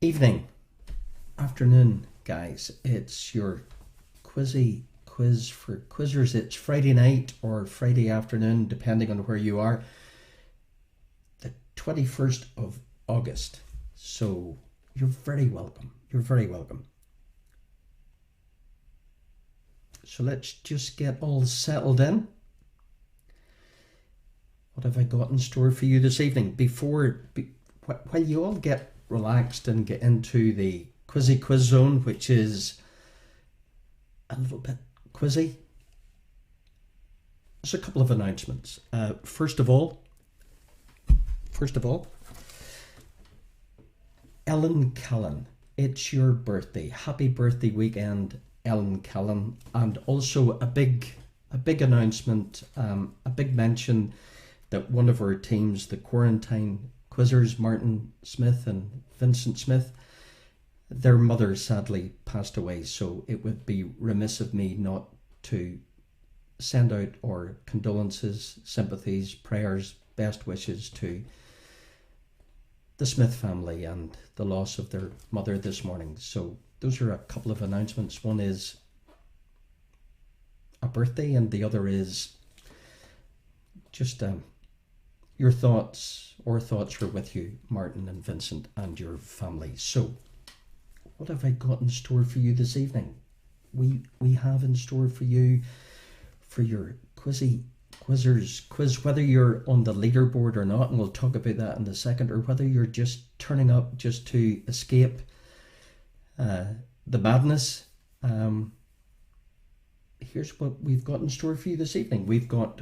Evening, afternoon, guys. It's your quizzy quiz for quizzers. It's Friday night or Friday afternoon, depending on where you are. The 21st of August. So you're very welcome. You're very welcome. So let's just get all settled in. What have I got in store for you this evening? While you all get relaxed and get into the quizzy quiz zone, which is a little bit quizzy, there's a couple of announcements. First of all, Ellen Callan, it's your birthday. Happy birthday weekend, Ellen Callan. And also a big announcement, a big mention that one of our teams, the Quarantine Quizzers, Martin Smith and Vincent Smith, their mother sadly passed away. So it would be remiss of me not to send out our condolences, sympathies, prayers, best wishes to the Smith family and the loss of their mother this morning. So those are a couple of announcements. One is a birthday and the other is just your thoughts. Our thoughts are with you, Martin and Vincent, and your family. So what have I got in store for you this evening? We have in store for you, for your quizzers quiz, whether you're on the leaderboard or not, and we'll talk about that in a second, or whether you're just turning up just to escape the madness. Here's what we've got in store for you this evening. We've got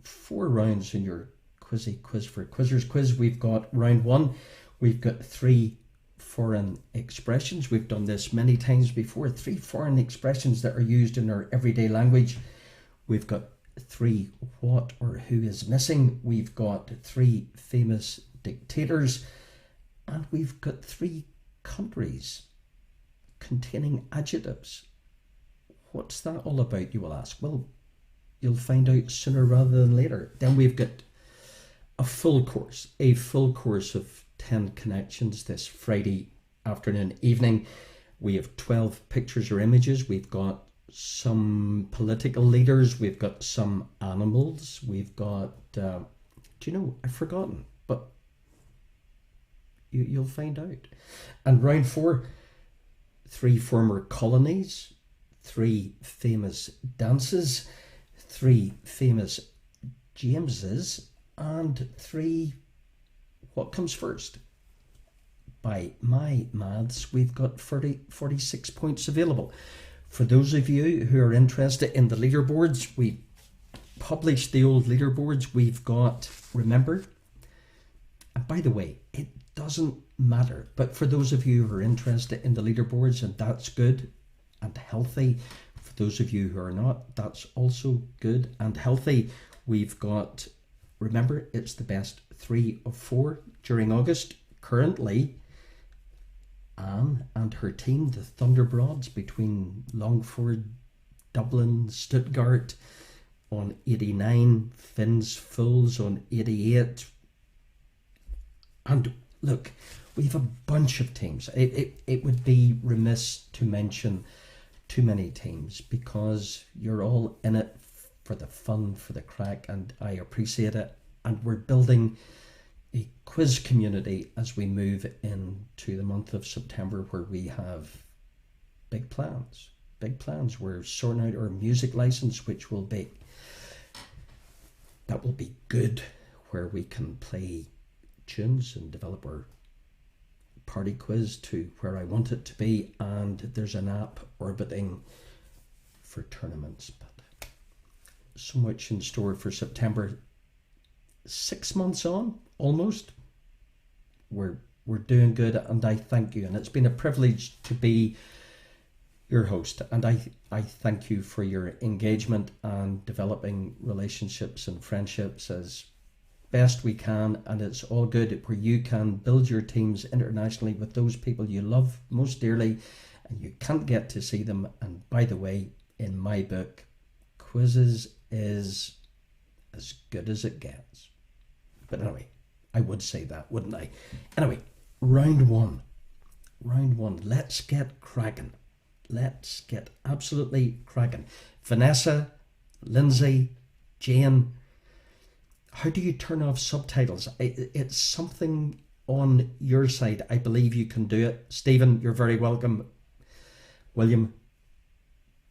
4 rounds in your quizzy quiz for quizzers quiz. We've got round 1. We've got 3 foreign expressions. We've done this many times before. 3 foreign expressions that are used in our everyday language. We've got 3 what or who is missing. We've got 3 famous dictators, and we've got 3 countries containing adjectives. What's that all about, you will ask? Well, you'll find out sooner rather than later. Then we've got a full course of 10 connections this Friday afternoon, evening. We have 12 pictures or images. We've got some political leaders. We've got some animals. We've got, I've forgotten, but you'll find out. And round 4, 3 former colonies, 3 famous dances, 3 famous Jameses, and 3 what comes first. By my maths, we've got 46 points available. For those of you who are interested in the leaderboards, we published the old leaderboards. We've got, remember, and by the way, it doesn't matter, but for those of you who are interested in the leaderboards, and that's good and healthy. For those of you who are not, that's also good and healthy. We've got, remember, it's the best 3 of 4 during August. Currently, Anne and her team, the Thunderbroads, between Longford, Dublin, Stuttgart, on 89, Finn's Fools on 88. And look, we have a bunch of teams. It would be remiss to mention too many teams because you're all in it for the fun, for the crack, and I appreciate it. And we're building a quiz community as we move into the month of September, where we have big plans. We're sorting out our music license, which will be good, where we can play tunes and develop our party quiz to where I want it to be. And there's an app orbiting for tournaments, but so much in store for September. 6 months on, almost, we're doing good, and I thank you. And it's been a privilege to be your host, and I thank you for your engagement and developing relationships and friendships as best we can. And it's all good where you can build your teams internationally with those people you love most dearly, and you can't get to see them. And by the way, in my book, quizzes is as good as it gets. But anyway, I would say that, wouldn't I? Anyway, round 1. Round one. Let's get cracking. Let's get absolutely cracking. Vanessa, Lindsay, Jane, how do you turn off subtitles? It's something on your side. I believe you can do it. Stephen, you're very welcome. William,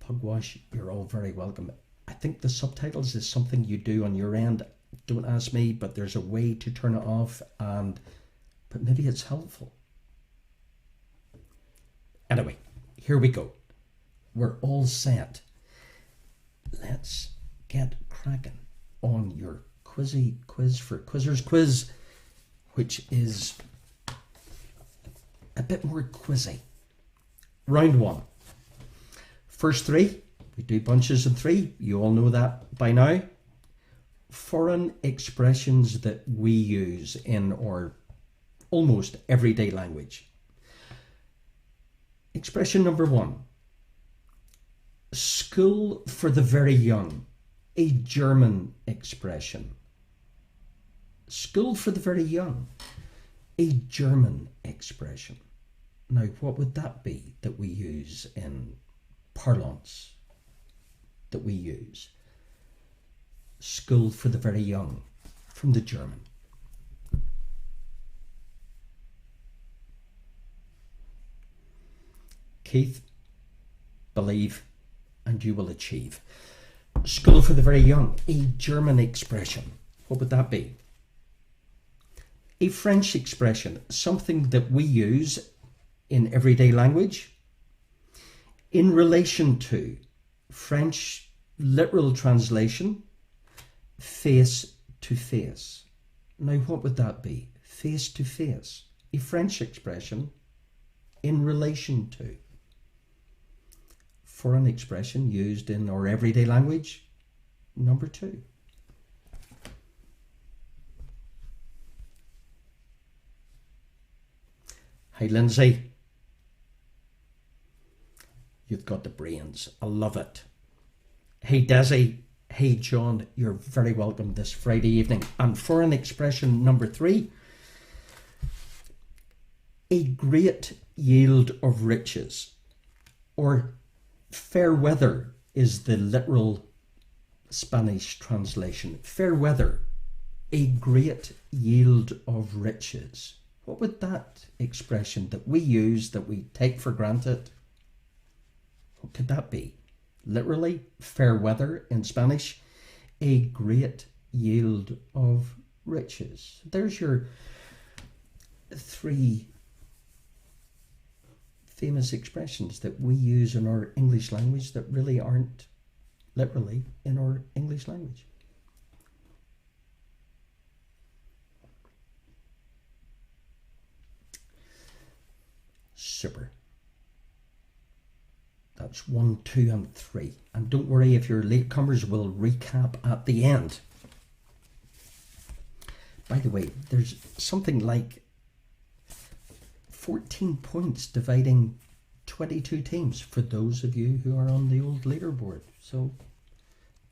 Pugwash, you're all very welcome. I think the subtitles is something you do on your end. Don't ask me, but there's a way to turn it off, but maybe it's helpful. Anyway, here we go. We're all set. Let's get cracking on your quizzy quiz for Quizzers Quiz, which is a bit more quizzy. Round one. First three, we do bunches of three. You all know that by now. Foreign expressions that we use in our almost everyday language. Expression number one. School for the very young. A German expression. School for the very young. A German expression. Now, what would that be that we use in parlance? That we use. School for the very young, from the German. Keith, believe and you will achieve. School for the very young, a German expression. What would that be? A French expression, something that we use in everyday language in relation to. French literal translation, face to face. Now, what would that be? Face to face. A French expression in relation to. Foreign expression used in our everyday language. Number two. Hi, Lindsay. You've got the brains. I love it. Hey, Desi. Hey, John. You're very welcome this Friday evening. And foreign expression number three. A great yield of riches. Or fair weather is the literal Spanish translation. Fair weather. A great yield of riches. What would that expression that we use, that we take for granted, what could that be? Literally, fair weather in Spanish, a great yield of riches. There's your three famous expressions that we use in our English language that really aren't literally in our English language. Super. That's 1, 2, and 3. And don't worry if you're latecomers, we'll recap at the end. By the way, there's something like 14 points dividing 22 teams for those of you who are on the old leaderboard. So,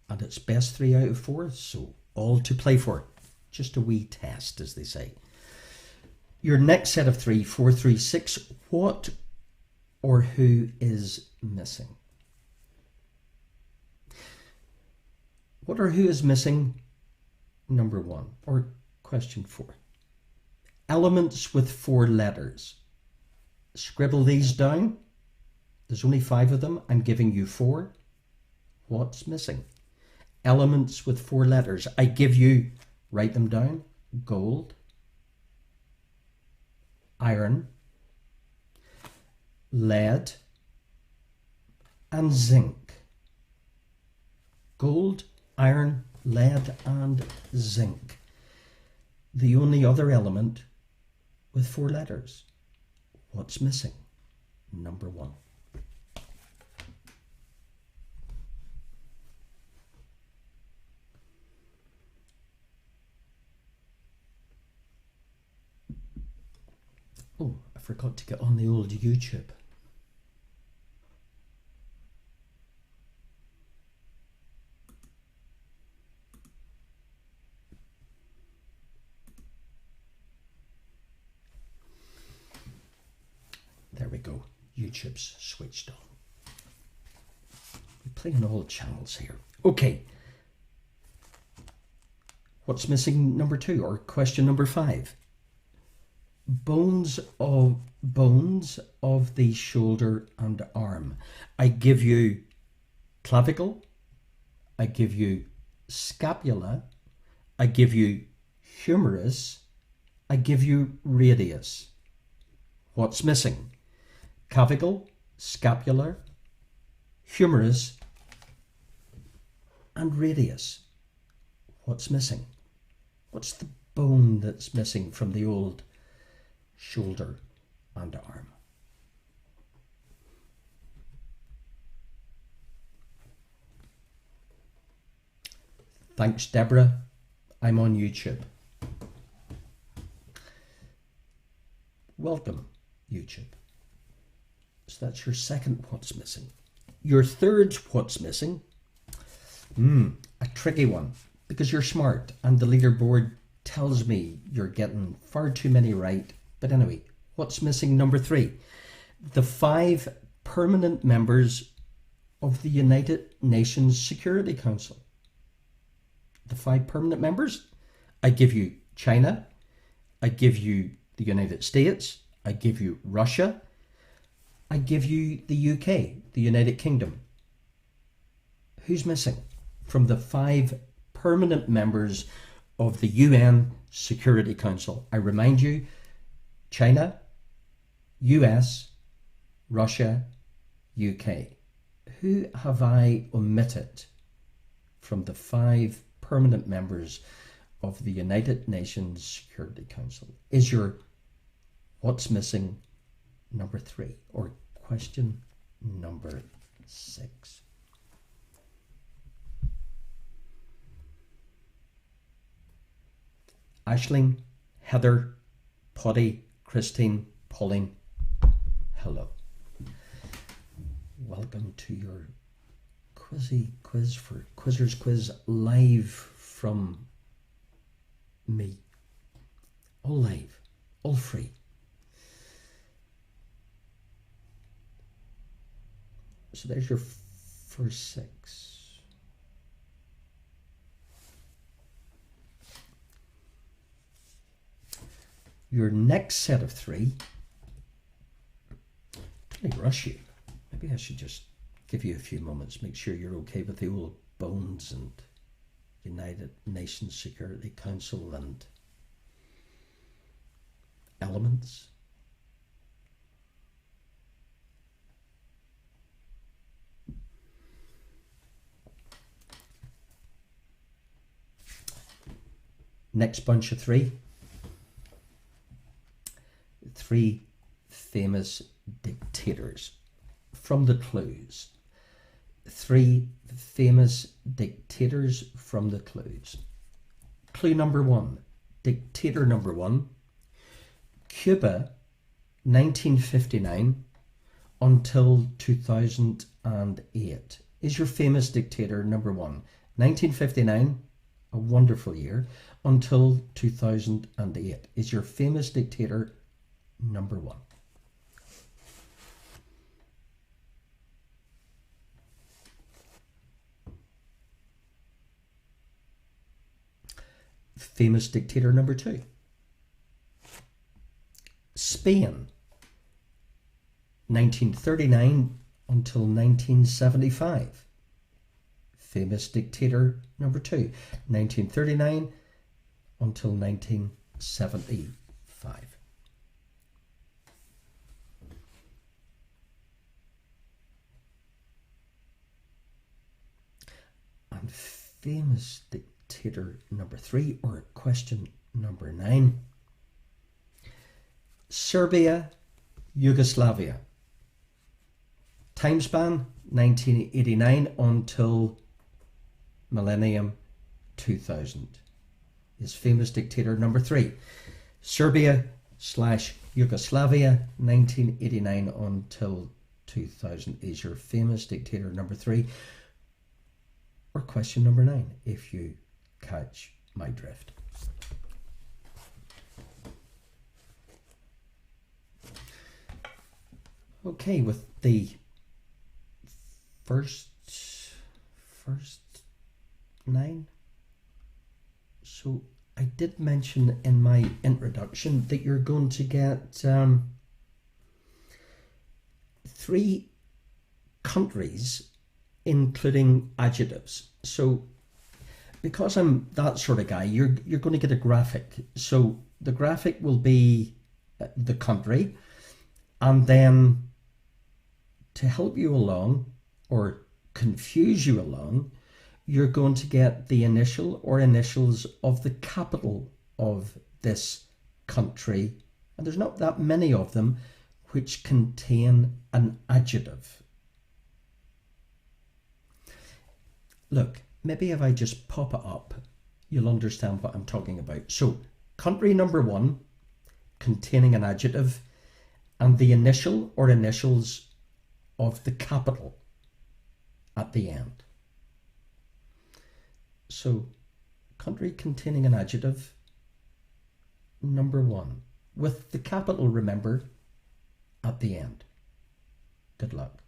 and it's best 3 out of 4, so all to play for. Just a wee test, as they say. Your next set of 3, 4, 3, 6. What or who is missing? What or who is missing? Number 1, or question 4. Elements with 4 letters. Scribble these down. There's only 5 of them. I'm giving you 4. What's missing? Elements with 4 letters. I give you, write them down. Gold, iron, lead, and zinc. Gold, iron, lead, and zinc. The only other element with 4 letters. What's missing? Number 1. Oh, I forgot to get on the old YouTube. go. YouTube's switched on. We're playing all channels here. Okay. What's missing number 2, or question number 5? Bones of the shoulder and arm. I give you clavicle, I give you scapula, I give you humerus, I give you radius. What's missing? Clavicle, scapula, humerus, and radius. What's missing? What's the bone that's missing from the old shoulder and arm? Thanks, Deborah. I'm on YouTube. Welcome, YouTube. So that's your second what's missing. Your third what's missing, a tricky one, because you're smart and the leaderboard tells me you're getting far too many right. But anyway, what's missing number 3? The 5 permanent members of the United Nations Security Council. The 5 permanent members. I give you China, I give you the United States, I give you Russia, I give you the UK, the United Kingdom. Who's missing from the 5 permanent members of the UN Security Council? I remind you, China, US, Russia, UK. Who have I omitted from the 5 permanent members of the United Nations Security Council? Is your what's missing number 3, or question number 6? Aisling, Heather, Potty, Christine, Pauline, hello. Welcome to your quiz for Quizzers Quiz, live from me. All live, all free. So there's your first 6. Your next set of 3, let me rush you. Maybe I should just give you a few moments, make sure you're okay with the old bones and United Nations Security Council and elements. Next bunch of 3. 3 famous dictators. From the clues. 3 famous dictators from the clues. Clue number 1. Dictator number 1. Cuba, 1959 until 2008. Is your famous dictator number 1. 1959, a wonderful year, until 2008. Is your famous dictator number 1. Famous dictator number 2. Spain, 1939 until 1975. Famous dictator number 2. 1939 until 1975. And famous dictator number 3, or question number 9. Serbia, Yugoslavia. Time span 1989 until millennium 2000. Is famous dictator number 3. Serbia / Yugoslavia 1989 until 2000 is your famous dictator number 3. Or question number 9, if you catch my drift. Okay, with the first nine. So I did mention in my introduction that you're going to get three countries including adjectives. So because I'm that sort of guy, you're going to get a graphic. So the graphic will be the country, and then to help you along or confuse you along, you're going to get the initial or initials of the capital of this country, and there's not that many of them, which contain an adjective. Look, maybe if I just pop it up, you'll understand what I'm talking about. So, country number one, containing an adjective, and the initial or initials of the capital at the end. So, country containing an adjective, number one, with the capital, remember, at the end. Good luck.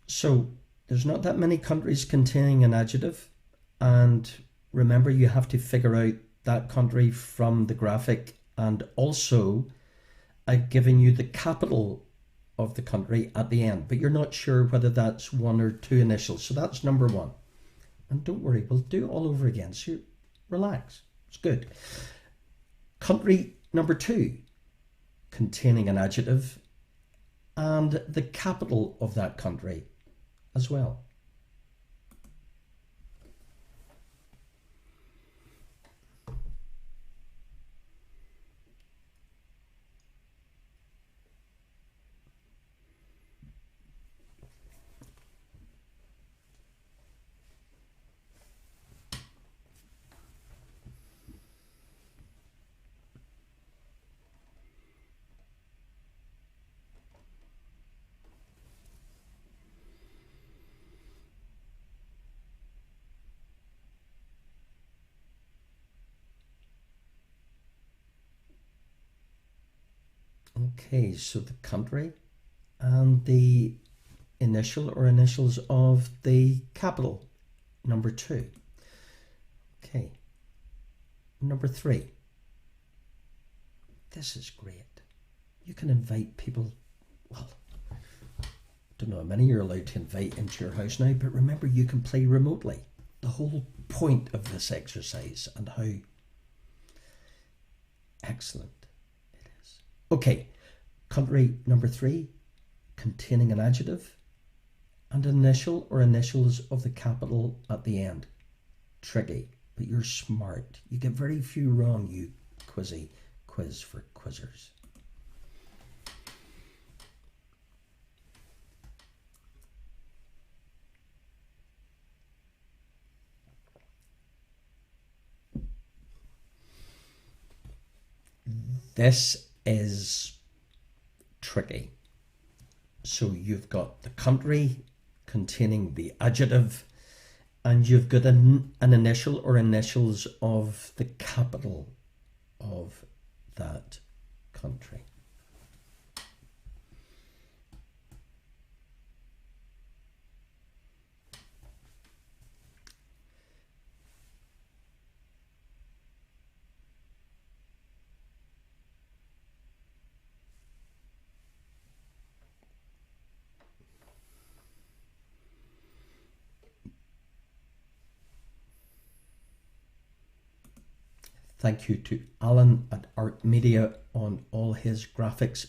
So there's not that many countries containing an adjective, and remember you have to figure out that country from the graphic, and also I've given you the capital of the country at the end, but you're not sure whether that's one or two initials. So that's number one. And don't worry, we'll do it all over again. So relax, it's good. Country number two, containing an adjective and the capital of that country as well. Okay, so the country and the initial or initials of the capital, number two. Okay, number three. This is great. You can invite people, well, I don't know how many you're allowed to invite into your house now, but remember you can play remotely. The whole point of this exercise, and how excellent it is. Okay, country number three, containing an adjective and initial or initials of the capital at the end. Tricky, but you're smart. You get very few wrong, you quiz for quizzers. This is tricky. So you've got the country containing the adjective, and you've got an initial or initials of the capital of that country. Thank you to Alan at Art Media on all his graphics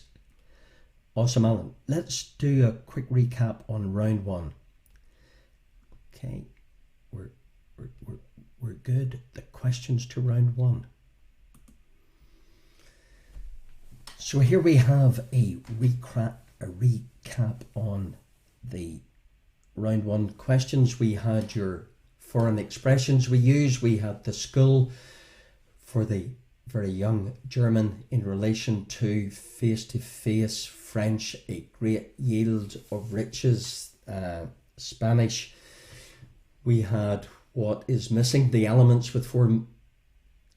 Awesome, Alan. Let's do a quick recap on round one. Okay, we're good. The questions to round one. So here we have a recap on the round one questions. We had your foreign expressions we used. We had the school for the very young German in relation to face-to-face French, a great yield of riches, Spanish. We had what is missing, the elements with 4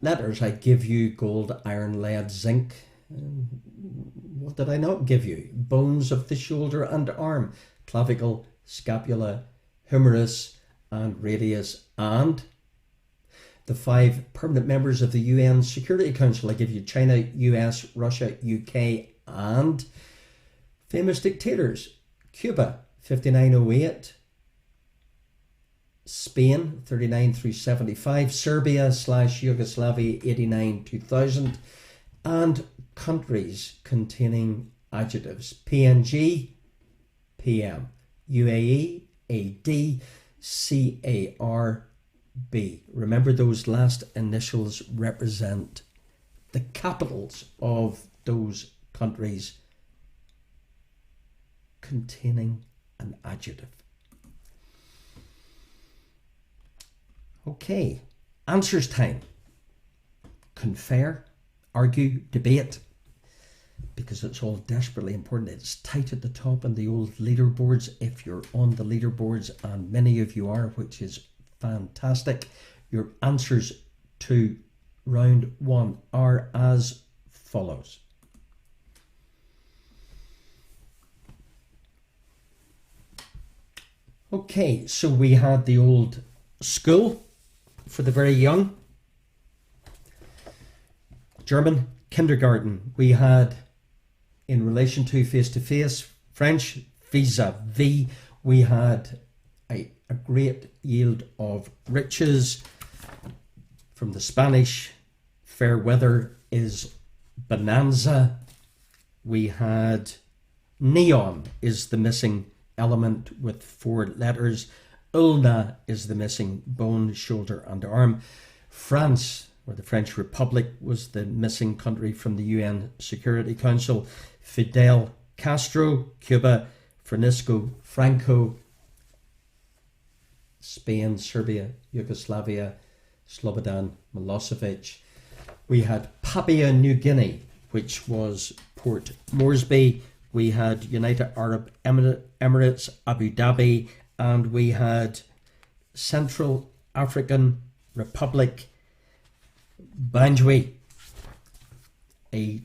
letters. I give you gold, iron, lead, zinc. What did I not give you? Bones of the shoulder and arm, clavicle, scapula, humerus and radius, and the 5 permanent members of the UN Security Council. I give you China, US, Russia, UK, and famous dictators: Cuba, 5908, Spain, 39 through 75, Serbia / Yugoslavia, 89 2000, and countries containing adjectives: PNG, PM, UAE, AD, CARB. Remember, those last initials represent the capitals of those countries containing an adjective. Okay, answers time. Confer, argue, debate, because it's all desperately important. It's tight at the top in the old leaderboards. If you're on the leaderboards, and many of you are, which is fantastic, your answers to round one are as follows. Okay, so we had the old school for the very young. German, kindergarten. We had, in relation to face-to-face, French, vis-a-vis. We had a great yield of riches. From the Spanish, fair weather is bonanza. We had neon is the missing element with 4 letters. Ulna is the missing bone, shoulder and arm. France, or the French Republic, was the missing country from the UN Security Council. Fidel Castro, Cuba, Francisco Franco, Spain, Serbia, Yugoslavia, Slobodan Milosevic. We had Papua New Guinea, which was Port Moresby. We had United Arab Emirates, Abu Dhabi, and we had Central African Republic, Bangui. A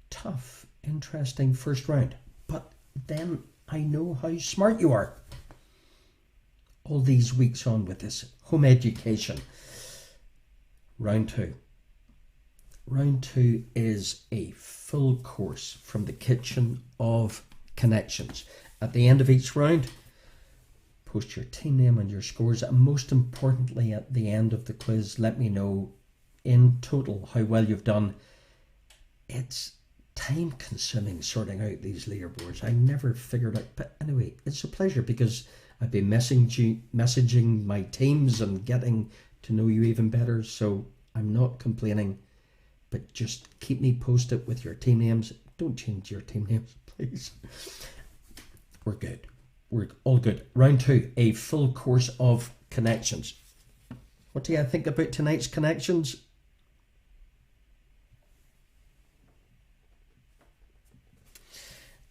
tough, interesting first round, but then I know how smart you are all these weeks on with this home education. Round two. Round two is a full course from the kitchen of connections. At the end of each round, post your team name and your scores, and most importantly, at the end of the quiz, let me know in total how well you've done. It's time consuming sorting out these leaderboards. I never figured out, but anyway, it's a pleasure because I've been messaging my teams and getting to know you even better, so I'm not complaining, but just keep me posted with your team names. Don't change your team names, please. We're good. We're all good. Round two, a full course of connections. What do you think about tonight's connections?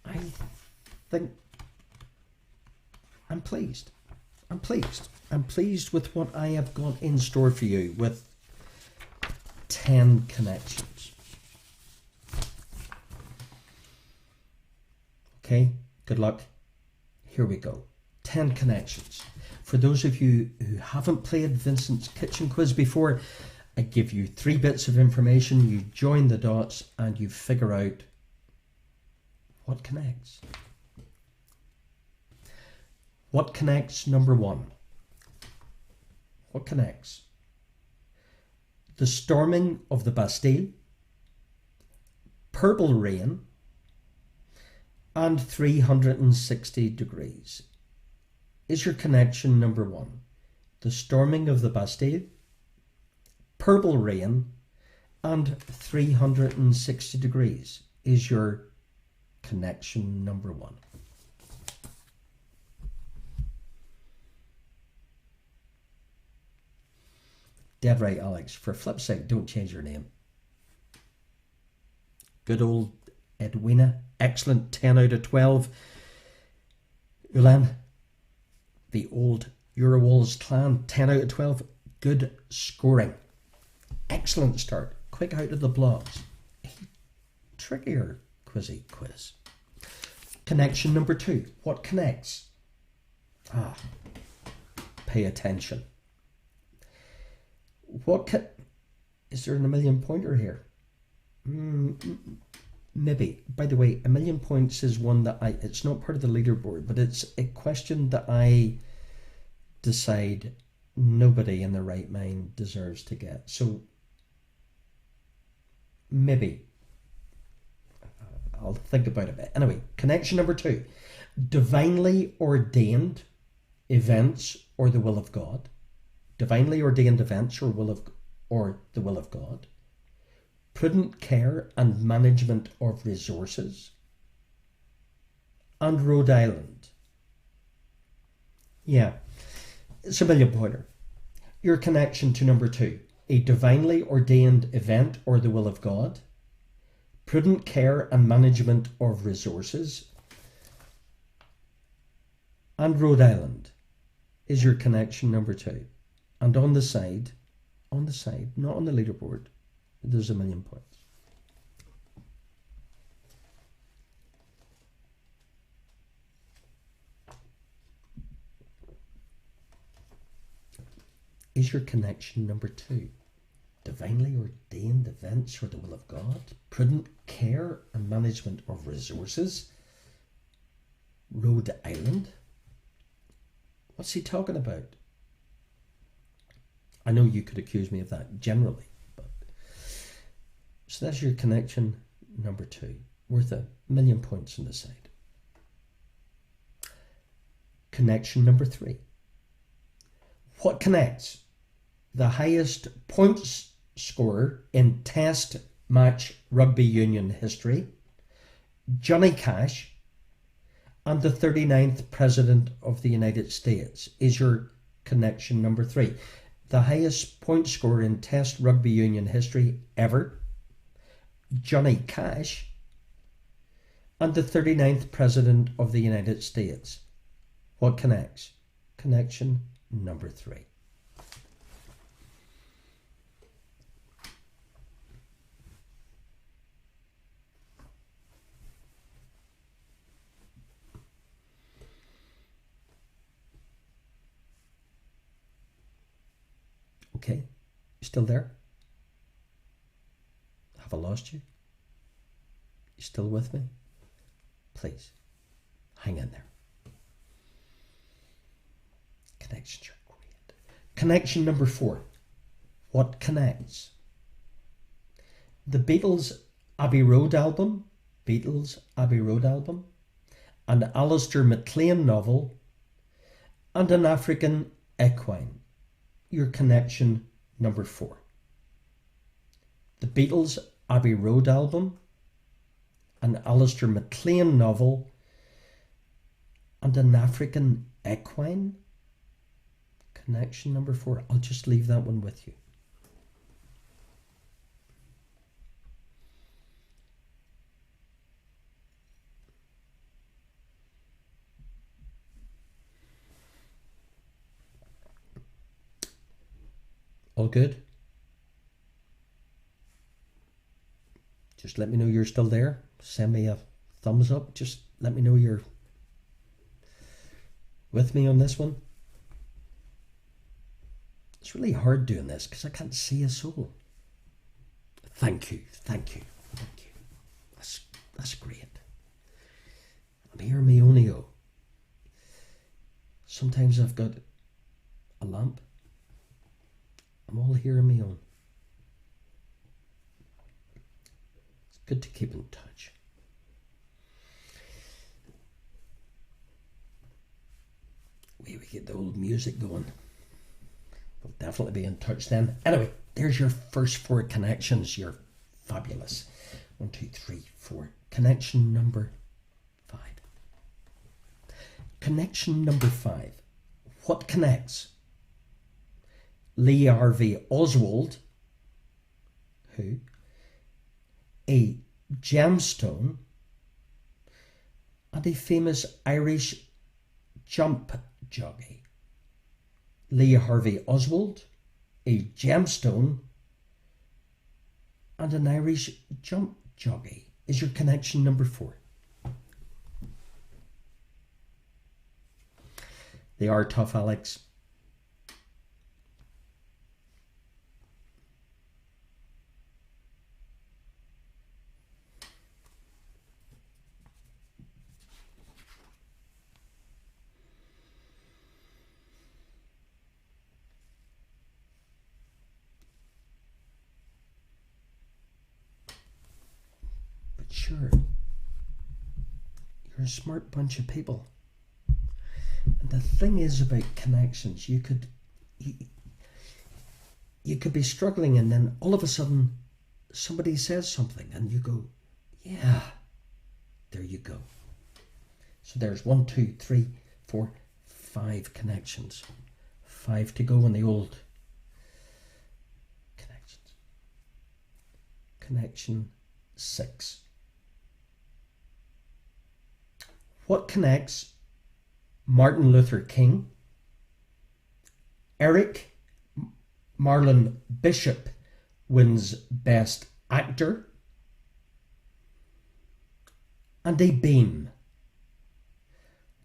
I think I'm pleased. I'm pleased. I'm pleased with what I have got in store for you with 10 connections. Okay, good luck. Here we go. 10 connections. For those of you who haven't played Vincent's Kitchen Quiz before, I give you 3 bits of information, you join the dots and you figure out what connects. What connects? Number 1. What connects? The storming of the Bastille, purple rain, and 360 degrees is your connection number 1. The storming of the Bastille, purple rain, and 360 degrees is your connection number 1. Dead right, Alex. For flip's sake, don't change your name. Good old Edwina. Excellent. 10 out of 12. Ulan, the old Eurowalls clan. 10 out of 12. Good scoring. Excellent start. Quick out of the blocks. Trickier quizzy quiz. Connection number 2. What connects? Pay attention. Is there a million pointer here? Maybe. By the way, a million points is one that it's not part of the leaderboard, but it's a question that I decide nobody in their right mind deserves to get. So maybe. I'll think about it a bit. Anyway, connection number 2. Divinely ordained events or the will of God. Divinely ordained events or the will of God. Prudent care and management of resources. And Rhode Island. Yeah, it's a million pointer. Your connection to number 2. A divinely ordained event or the will of God. Prudent care and management of resources. And Rhode Island is your connection number 2. And on the side, not on the leaderboard, there's a million points. Is your connection number 2? Divinely ordained events for the will of God, prudent care and management of resources, Rhode Island. What's he talking about? I know you could accuse me of that generally, but so that's your connection number 2, worth a million points on the side. Connection number 3. What connects the highest points scorer in Test match rugby union history, Johnny Cash, and the 39th President of the United States is your connection number 3. The highest point scorer in Test rugby union history ever, Johnny Cash, and the 39th President of the United States. What connects? Connection number 3. Okay, you still there? Have I lost you? You still with me? Please, hang in there. Connections are great. Connection number 4. What connects? The Beatles' Abbey Road album, an Alistair MacLean novel, and an African equine. Your connection number 4. The Beatles' Abbey Road album, an Alistair MacLean novel, and an African equine. Connection number 4. I'll just leave that one with you. All good? Just let me know you're still there. Send me a thumbs up. Just let me know you're with me on this one. It's really hard doing this because I can't see a soul. Thank you. That's great. I'm here me onio. Sometimes I've got a lamp. I'm all here on my own. It's Good to keep in touch. We get the old music going. We'll definitely be in touch then. Anyway, there's your first 4 connections. You're fabulous. 1, 2, 3, 4. Connection number 5. Connection number 5. What connects Lee Harvey Oswald, who, a gemstone, and a famous Irish jump jockey? Lee Harvey Oswald, a gemstone, and an Irish jump jockey is your connection number 4. They are tough, Alex. Sure, you're a smart bunch of people. And the thing is about connections, you could be struggling, and then all of a sudden somebody says something and you go, yeah, there you go. So there's 1, 2, 3, 4, 5 connections. 5 to go in the old connections. Connection 6. What connects Martin Luther King, Eric Marlon Bishop wins Best Actor, and a beam?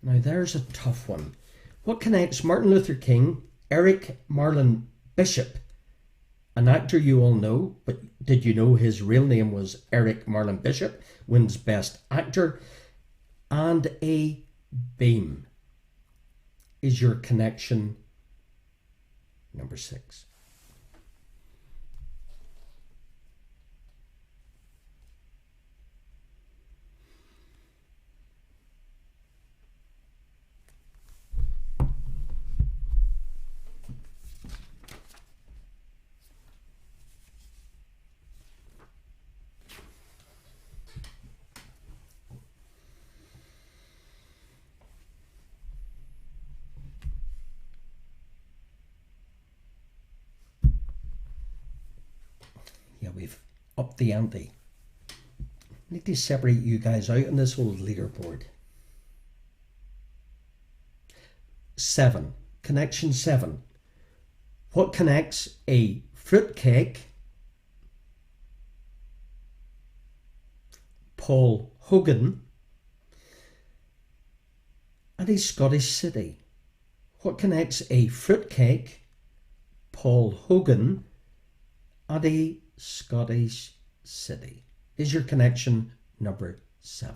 Now there's a tough one. What connects Martin Luther King, Eric Marlon Bishop, an actor you all know, but did you know his real name was Eric Marlon Bishop, wins Best Actor, and a beam is your connection number 6. Yeah, we've upped the ante. Need to separate you guys out on this old leaderboard. 7. Connection 7. What connects a fruitcake, Paul Hogan, and a Scottish city? What connects a fruitcake, Paul Hogan, and a Scottish city is your connection number 7.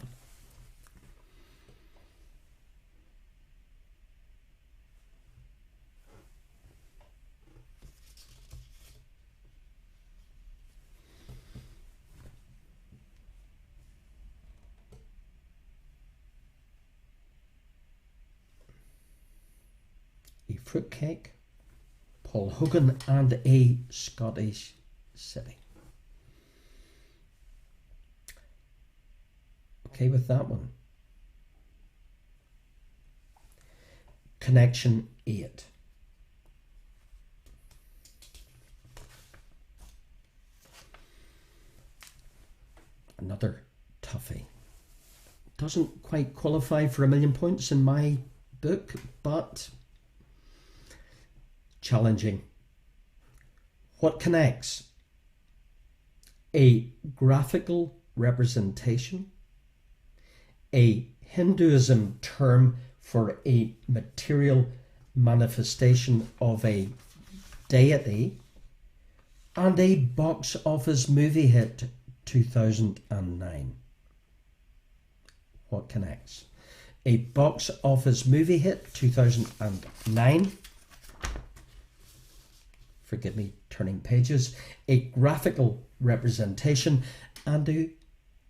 A fruitcake, Paul Hogan, and a Scottish city. Okay with that one. Connection 8. Another toughie. Doesn't quite qualify for 1,000,000 points in my book, but challenging. What connects a graphical representation, a Hinduism term for a material manifestation of a deity, and a box office movie hit 2009? What connects a box office movie hit 2009? Forgive me turning pages. A graphical representation and a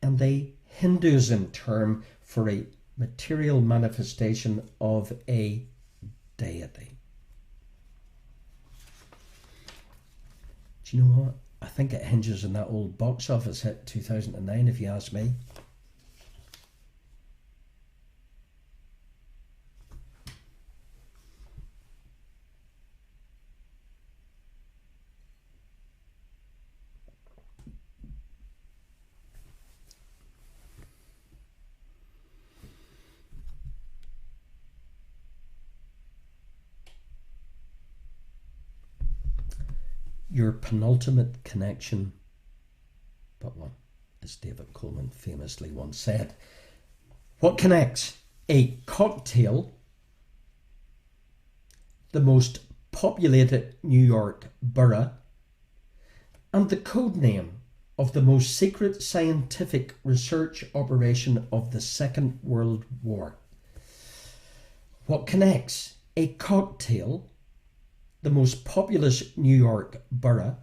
and a Hinduism term for a material manifestation of a deity. Do you know what? I think it hinges on that old box office hit 2009, if you ask me. Your penultimate connection but one, as David Coleman famously once said. What connects a cocktail, the most populated New York borough, and the code name of the most secret scientific research operation of the Second World War? What connects a cocktail, the most populous New York borough,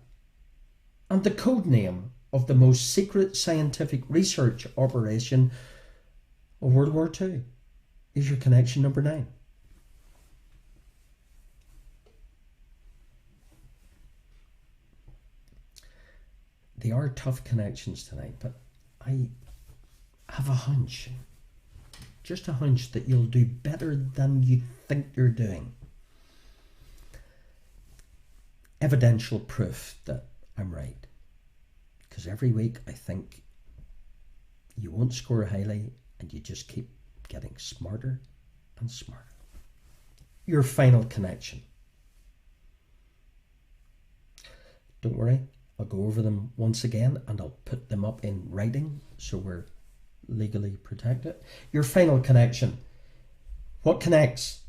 and the code name of the most secret scientific research operation of World War II? Is your connection number 9. They are tough connections tonight, but I have a hunch, just a hunch, that you'll do better than you think you're doing. Evidential proof that I'm right. Because every week I think you won't score highly and you just keep getting smarter and smarter. Your final connection. Don't worry, I'll go over them once again and I'll put them up in writing so we're legally protected. Your final connection. What connects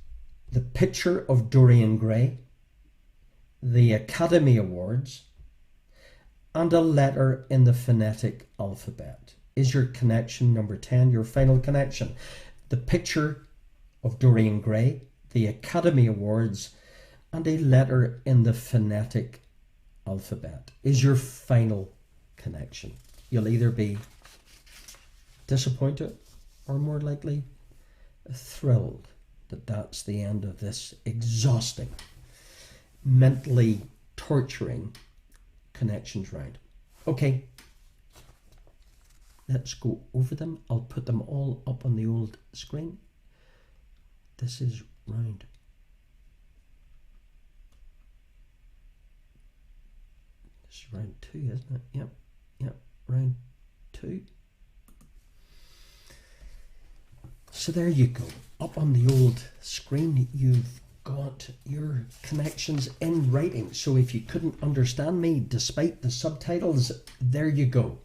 the picture of Dorian Gray, the Academy Awards, and a letter in the phonetic alphabet? Is your connection number 10, your final connection? The picture of Dorian Gray, the Academy Awards, and a letter in the phonetic alphabet is your final connection. You'll either be disappointed or more likely thrilled that that's the end of this exhausting, mentally torturing connections round. Okay, let's go over them. I'll put them all up on the old screen. This is round. This is round 2, isn't it? Yep, round 2. So there you go. Up on the old screen, you've got your connections in writing. So if you couldn't understand me despite the subtitles, there you go.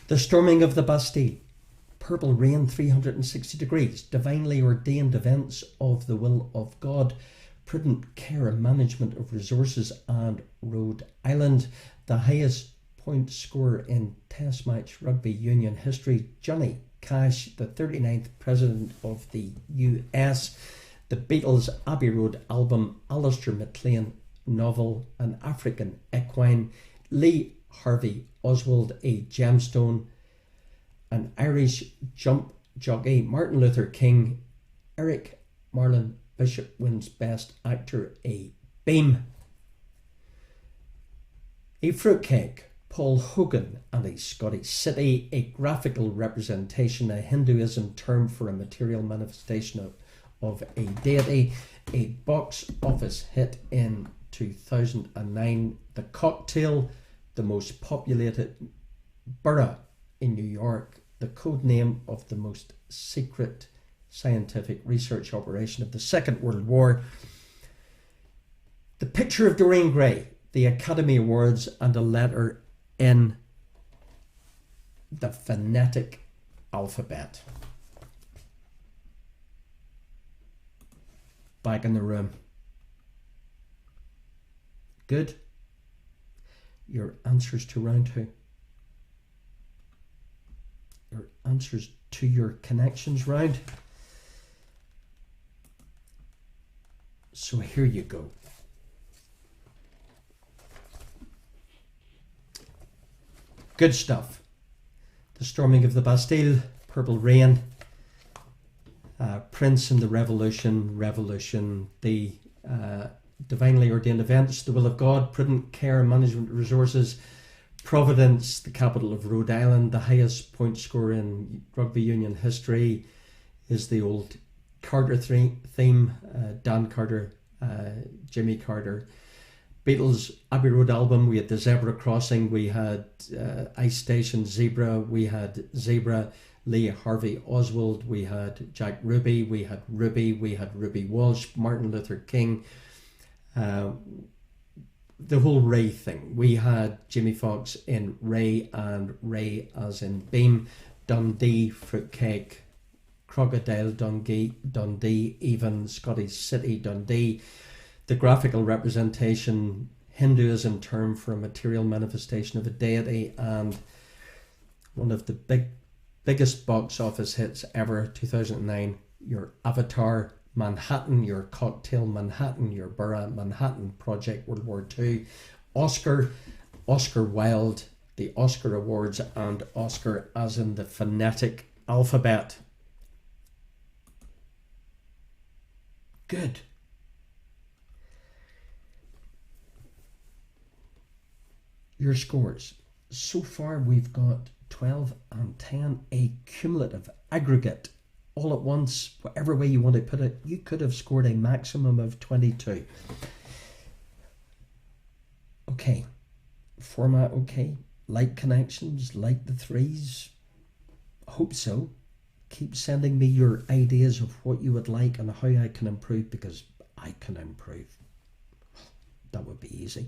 The storming of the Bastille, purple rain, 360 degrees, divinely ordained events of the will of God, prudent care and management of resources, and Rhode Island, the highest point scorer in Test match rugby union history, Johnny Cash, the 39th President of the US, the Beatles' Abbey Road album, Alistair MacLean novel, an African equine, Lee Harvey Oswald, a gemstone, an Irish jump jockey, Martin Luther King, Eric Marlon Bishop wins Best Actor, a beam, a fruitcake, Paul Hogan and a Scottish city, a graphical representation, a Hinduism term for a material manifestation of a deity, a box office hit in 2009, the cocktail, the most populated borough in New York, the code name of the most secret scientific research operation of the Second World War, the picture of Dorian Gray, the Academy Awards, and a letter in the phonetic alphabet. Back in the room. Good. Your answers to round 2. Your answers to your connections round. So here you go. Good stuff. The Storming of the Bastille, Purple Rain, Prince and the Revolution, Revolution, the Divinely Ordained Events, The Will of God, Prudent Care and Management Resources, Providence, the capital of Rhode Island, the highest point scorer in rugby union history, is the old Carter theme, Dan Carter, Jimmy Carter. Beatles Abbey Road album, we had the Zebra Crossing, we had Ice Station Zebra, we had Zebra, Lee Harvey Oswald, we had Jack Ruby, we had Ruby Walsh, Martin Luther King, the whole Ray thing. We had Jimmy Fox in Ray, and Ray as in Beam, Dundee, Fruitcake, Crocodile Dundee, even Scottish City Dundee. The graphical representation, Hinduism term for a material manifestation of a deity, and one of the biggest box office hits ever, 2009, your Avatar Manhattan, your Cocktail Manhattan, your Burra Manhattan, Project World War II, Oscar Wilde, the Oscar Awards, and Oscar as in the phonetic alphabet. Good. Your scores. So far we've got 12 and 10, a cumulative aggregate. All at once, whatever way you want to put it, you could have scored a maximum of 22. Okay. Format okay. Like connections, like the threes. Hope so. Keep sending me your ideas of what you would like and how I can improve, because I can improve. That would be easy.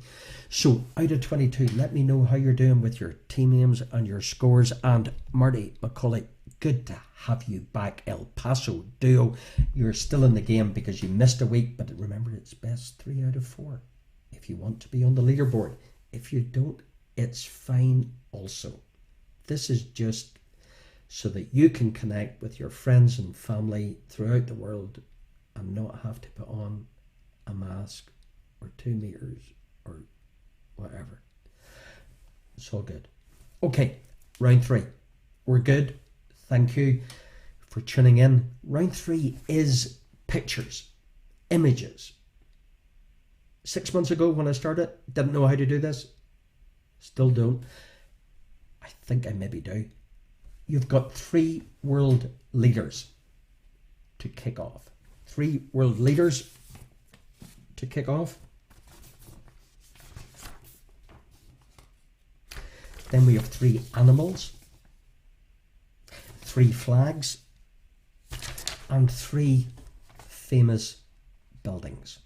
So out of 22, let me know how you're doing with your team names and your scores. And Marty McCauley, good to have you back. El Paso duo, you're still in the game because you missed a week, but remember, it's best 3 out of 4 if you want to be on the leaderboard. If you don't, it's fine also. This is just so that you can connect with your friends and family throughout the world and not have to put on a mask or 2 meters or whatever. It's all good. Okay, round 3. We're good. Thank you for tuning in. Round 3 is pictures, images. 6 months ago when I started, didn't know how to do this. Still don't. I think I maybe do. You've got 3 world leaders to kick off. 3 world leaders to kick off. Then we have 3 animals, 3 flags, and 3 famous buildings.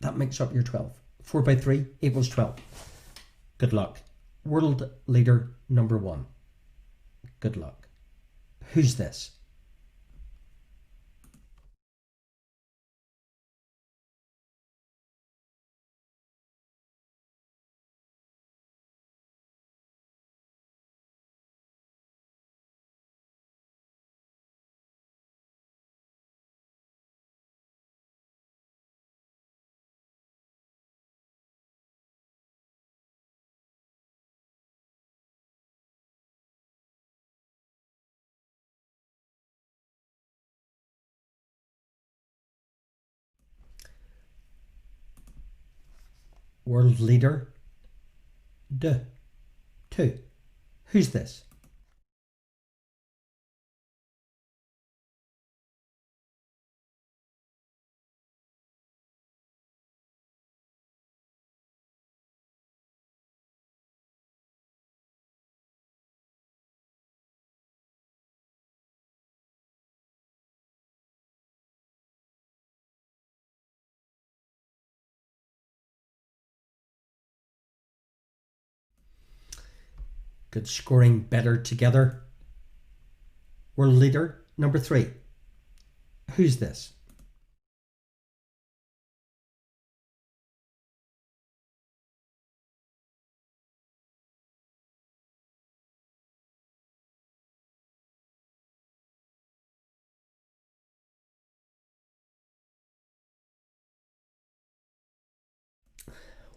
That makes up your 12. 4 by 3 equals 12. Good luck. World leader number 1. Good luck. Who's this? World leader 2. Who's this? Good scoring, better together. World leader number 3. Who's this?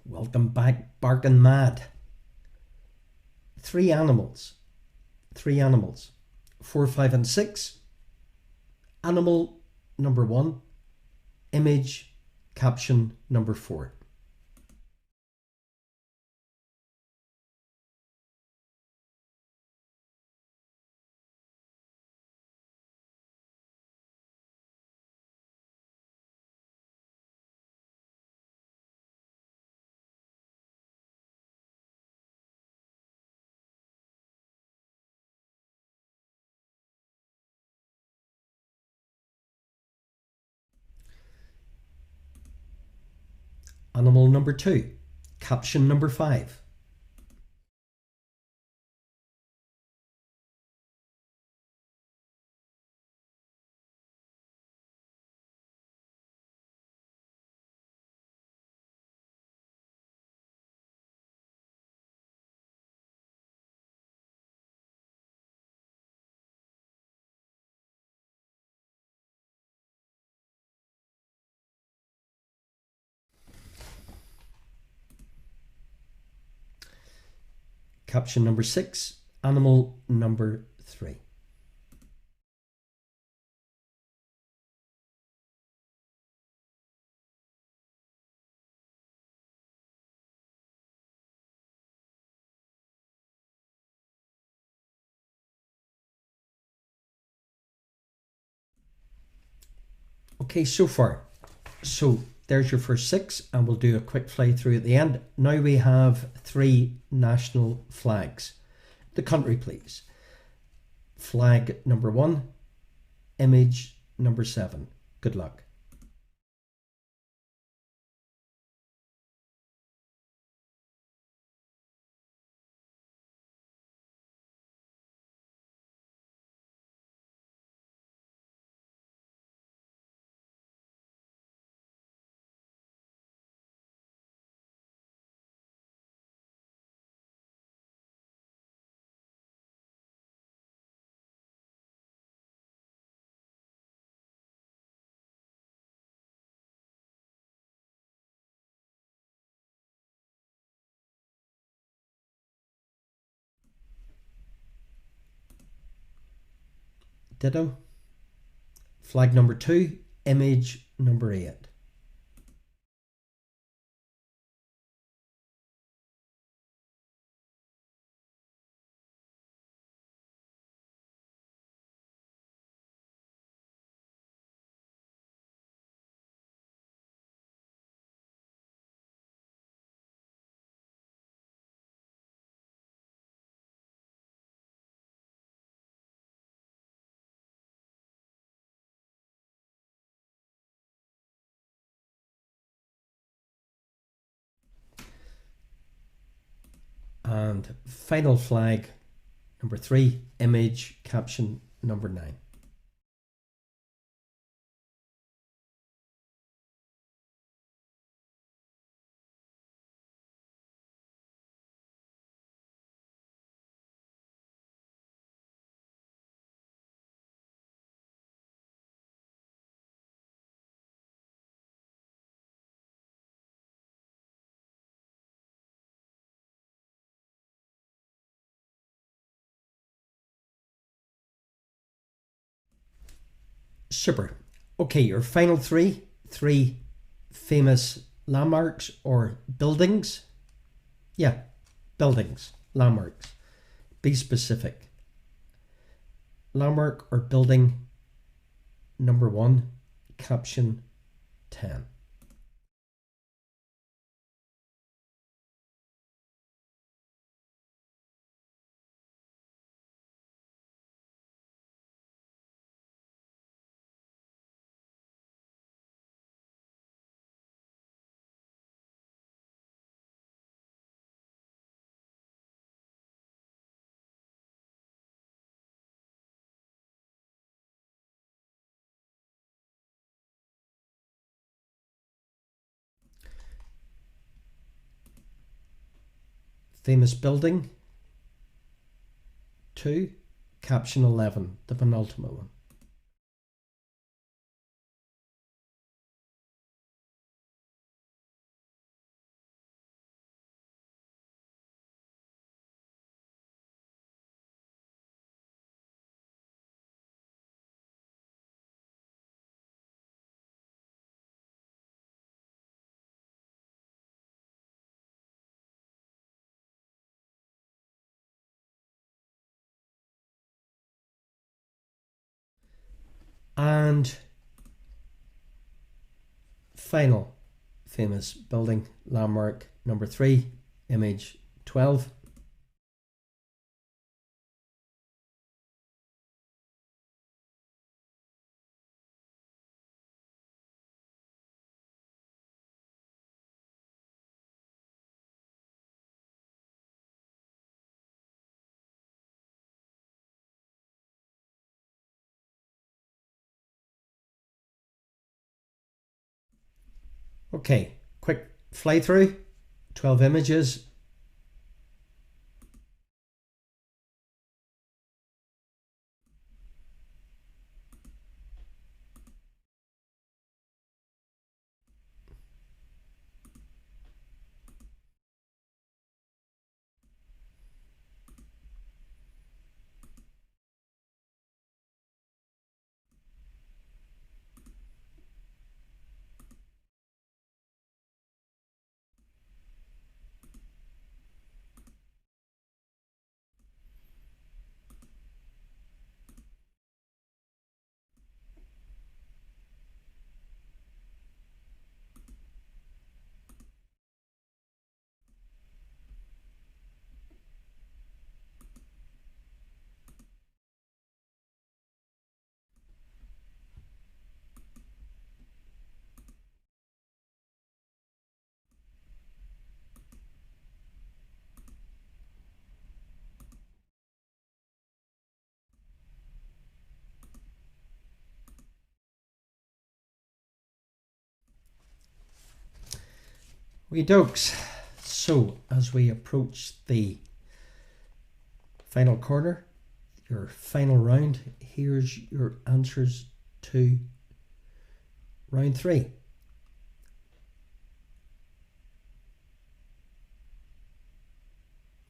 Welcome back, Barking Mad. 3 animals, three animals. 4, 5, and 6. Animal number 1. Image, caption number 4. Animal number 2. Caption number 5. Caption number 6. Animal number 3. Okay, so far. So there's your first 6, and we'll do a quick fly through at the end. Now we have 3 national flags. The country, please. Flag number 1, image number 7. Good luck. Ditto. Flag number 2, image number 8. And final flag number 3, image, caption number 9. Super. Okay, your final 3 famous landmarks or buildings. Yeah, buildings, landmarks. Be specific. Landmark or building number 1, caption 10. Famous building 2, caption 11, the penultimate one. And final famous building landmark number 3, image 12. Okay, quick fly through, 12 images. We dokes. So as we approach the final corner, your final round, here's your answers to round 3.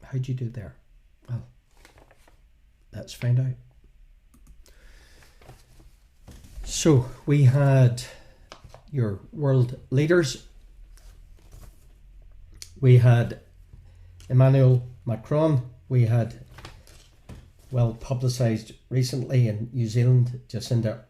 How'd you do there? Well, let's find out. So we had your world leaders. We had Emmanuel Macron. We had, well publicised recently in New Zealand, Jacinda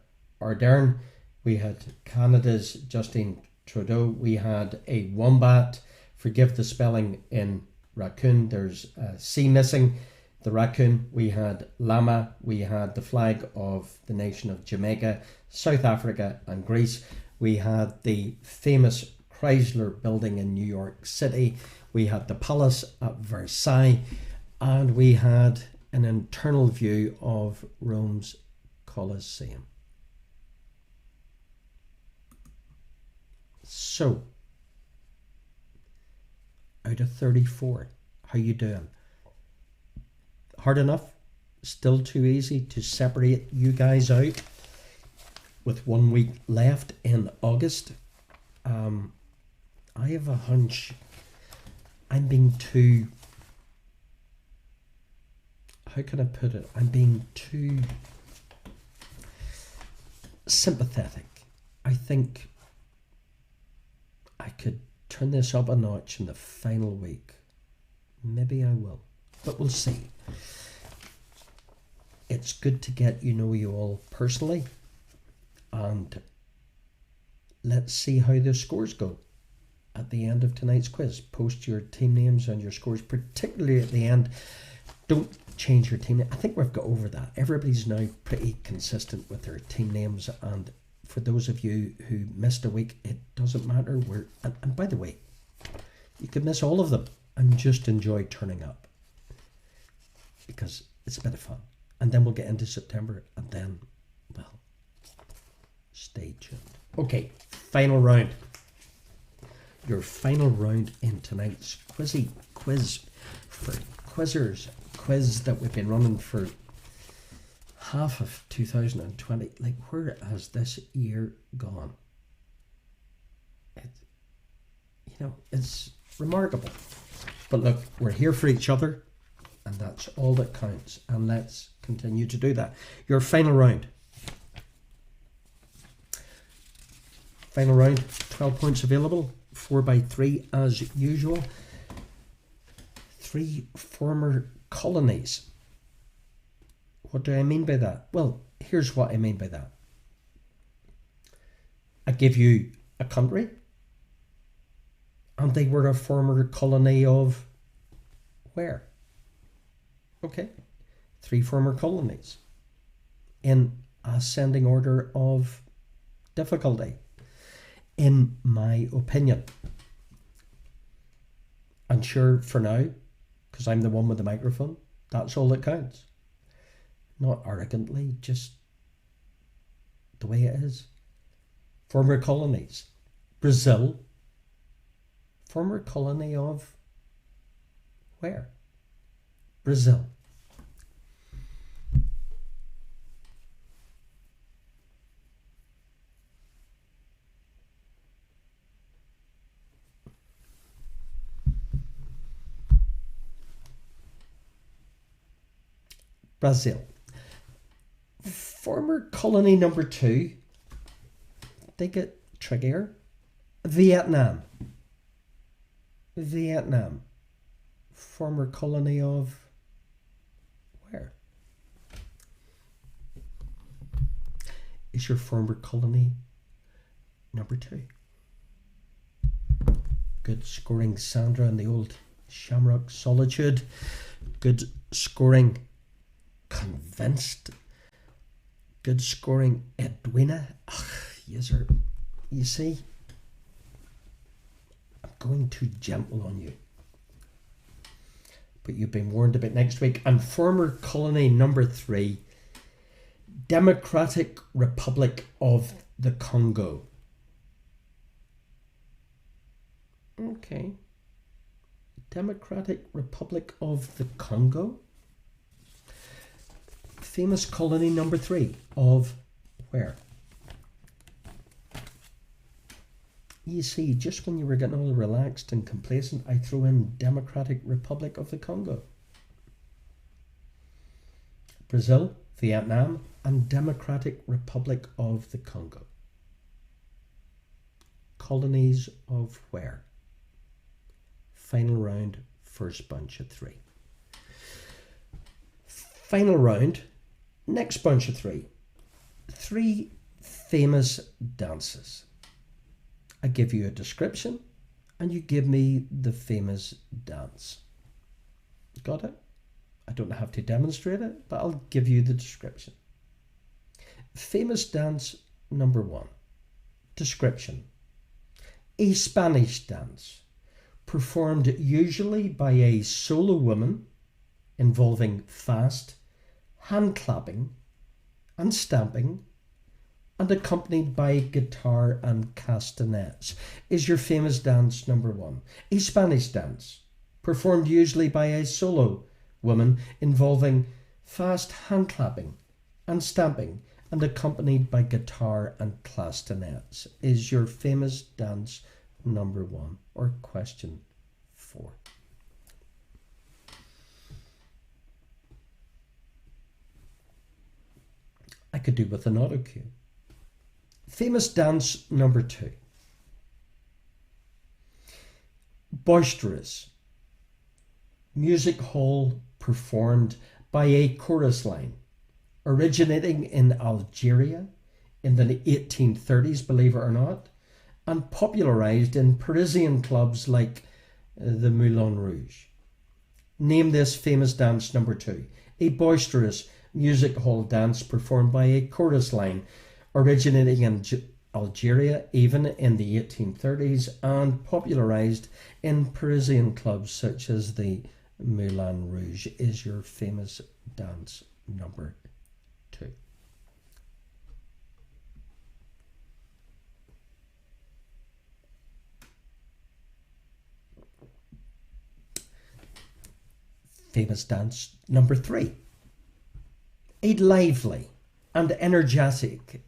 Ardern. We had Canada's Justin Trudeau. We had a wombat. Forgive the spelling in raccoon. There's a C missing. The raccoon. We had llama. We had the flag of the nation of Jamaica, South Africa and Greece. We had the famous Chrysler building in New York City. We had the palace at Versailles. And we had an internal view of Rome's Colosseum. So, out of 34, how you doing? Hard enough? Still too easy to separate you guys out with 1 week left in August? I have a hunch I'm being too, how can I put it? I'm being too sympathetic. I think I could turn this up a notch in the final week. Maybe I will, but we'll see. It's good to get you all personally, and let's see how the scores go at the end of tonight's quiz. Post your team names and your scores, particularly at the end. Don't change your team name. I think we've got over that. Everybody's now pretty consistent with their team names, and for those of you who missed a week, it doesn't matter. And by the way, you could miss all of them and just enjoy turning up, because it's a bit of fun. And then we'll get into September, and then, well, stay tuned. Okay, final round. Your final round in tonight's quiz for quizzers. Quiz that we've been running for half of 2020. Like, where has this year gone? It's remarkable. But look, we're here for each other, and that's all that counts. And let's continue to do that. Your final round. Final round, 12 points available. 4x3 as usual. 3 former colonies. What do I mean by that? Well, here's what I mean by that. I give you a country, and they were a former colony of where? Okay, 3 former colonies in ascending order of difficulty, in my opinion. And sure, for now, because I'm the one with the microphone, that's all that counts. Not arrogantly, just the way it is. Former colonies. Brazil, former colony of where? Brazil. Brazil. Former colony number 2, they get trickier. Vietnam. Vietnam. Former colony of where? Is your former colony number 2? Good scoring, Sandra, in the old Shamrock Solitude. Good scoring, Convinced. Good scoring, Edwina. Ugh, you see, I'm going too gentle on you. But you've been warned about next week. And former colony number 3, Democratic Republic of the Congo. Okay. Democratic Republic of the Congo. Famous colony number 3 of where? You see, just when you were getting all relaxed and complacent, I throw in Democratic Republic of the Congo. Brazil, Vietnam, and Democratic Republic of the Congo. Colonies of where? Final round, first bunch of 3. Final round, next bunch of 3. 3 famous dances. I give you a description and you give me the famous dance. Got it? I don't have to demonstrate it, but I'll give you the description. Famous dance number 1. Description. A Spanish dance performed usually by a solo woman involving fast hand clapping and stamping and accompanied by guitar and castanets. Is your famous dance number 1. A Spanish dance performed usually by a solo woman involving fast hand clapping and stamping and accompanied by guitar and castanets. Is your famous dance number 1, or question 4? I could do with an auto cue. Famous dance number 2. Boisterous. Music hall performed by a chorus line originating in Algeria in the 1830s, believe it or not, and popularized in Parisian clubs like the Moulin Rouge. Name this famous dance number 2. A boisterous music hall dance performed by a chorus line originating in Algeria even in the 1830s and popularized in Parisian clubs such as the Moulin Rouge. Is your famous dance number 2? Famous dance number 3. A lively and energetic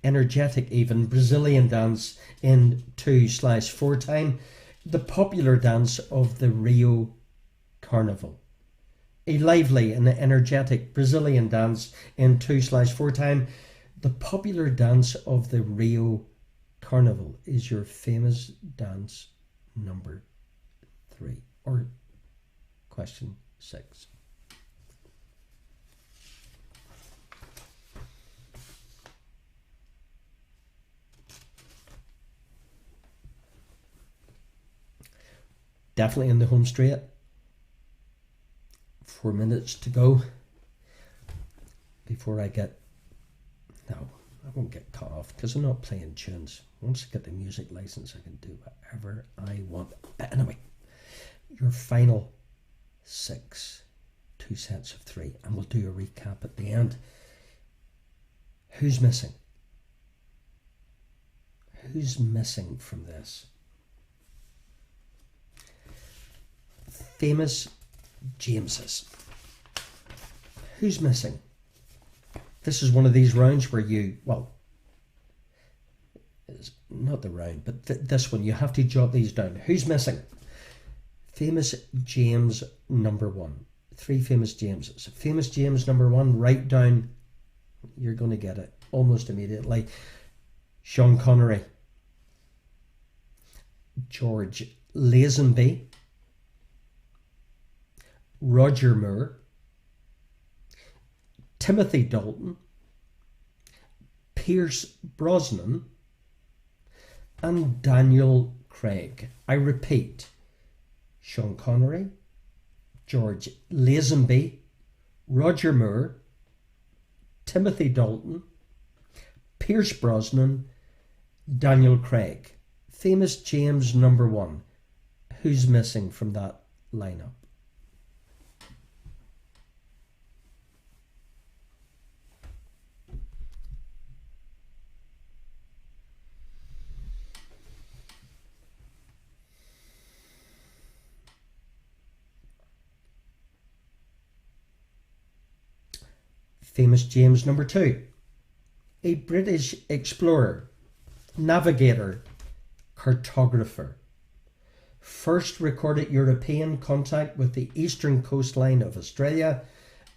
even Brazilian dance in 2/4 time, the popular dance of the Rio Carnival. A lively and energetic Brazilian dance in 2/4 time, the popular dance of the Rio Carnival. Is your famous dance number 3, or question 6? Definitely in the home straight. 4 minutes to go before I get... No, I won't get cut off because I'm not playing tunes. Once I get the music license, I can do whatever I want. But anyway, your final 6, 2 sets of 3, and we'll do a recap at the end. Who's missing? Who's missing from this? Famous Jameses. Who's missing? This is one of these rounds where you, well, it's not the round, but this one, you have to jot these down. Who's missing? Famous James number 1. 3 famous Jameses. Famous James number 1, write down, you're going to get it almost immediately. Sean Connery, George Lazenby, Roger Moore, Timothy Dalton, Pierce Brosnan, and Daniel Craig. I repeat, Sean Connery, George Lazenby, Roger Moore, Timothy Dalton, Pierce Brosnan, Daniel Craig. Famous James number 1. Who's missing from that lineup? Famous James number 2. A British explorer, navigator, cartographer. First recorded European contact with the eastern coastline of Australia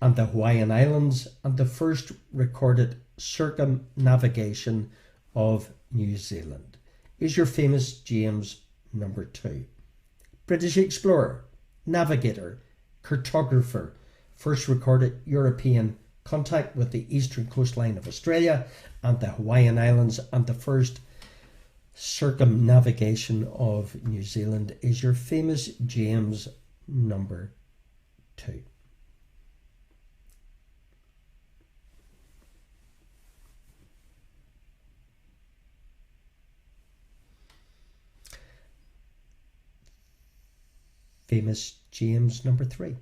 and the Hawaiian Islands, and the first recorded circumnavigation of New Zealand. Is your famous James number 2. British explorer, navigator, cartographer. First recorded European contact with the eastern coastline of Australia and the Hawaiian Islands, and the first circumnavigation of New Zealand. Is your famous James number 2. Famous James number 3.